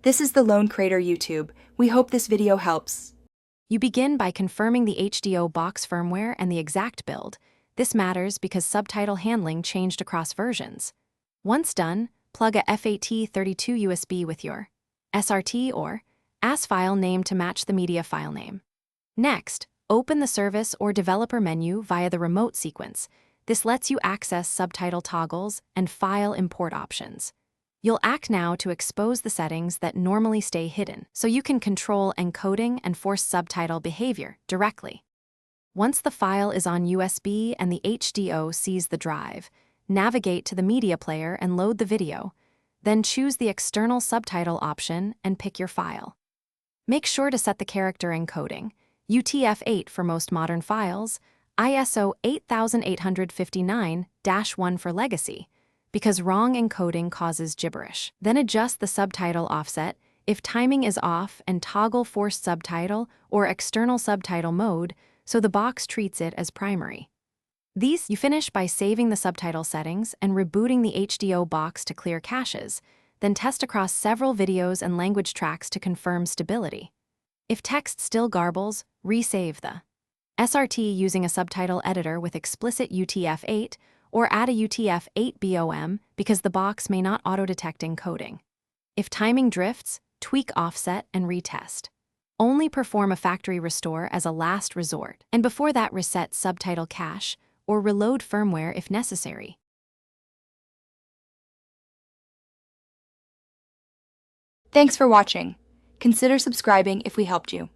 This is the Lone Crater YouTube. We hope this video helps. You begin by confirming the Hdo Box firmware and the exact build. This matters because subtitle handling changed across versions. Once done, plug a FAT32 USB with your SRT or AS file name to match the media file name. Next, open the service or developer menu via the remote sequence. This lets you access subtitle toggles and file import options. You'll act now to expose the settings that normally stay hidden, so you can control encoding and force subtitle behavior directly. Once the file is on USB and the Hdo sees the drive, navigate to the media player and load the video, then choose the external subtitle option and pick your file. Make sure to set the character encoding, UTF-8 for most modern files, ISO 8859-1 for legacy, because wrong encoding causes gibberish. Then adjust the subtitle offset if timing is off and toggle forced subtitle or external subtitle mode so the box treats it as primary. You finish by saving the subtitle settings and rebooting the Hdo box to clear caches, then test across several videos and language tracks to confirm stability. If text still garbles, resave the SRT using a subtitle editor with explicit UTF-8 or add a UTF-8 BOM because the box may not auto-detect encoding. If timing drifts, tweak offset and retest. Only perform a factory restore as a last resort, and before that reset subtitle cache or reload firmware if necessary. Thanks for watching. Consider subscribing if we helped you.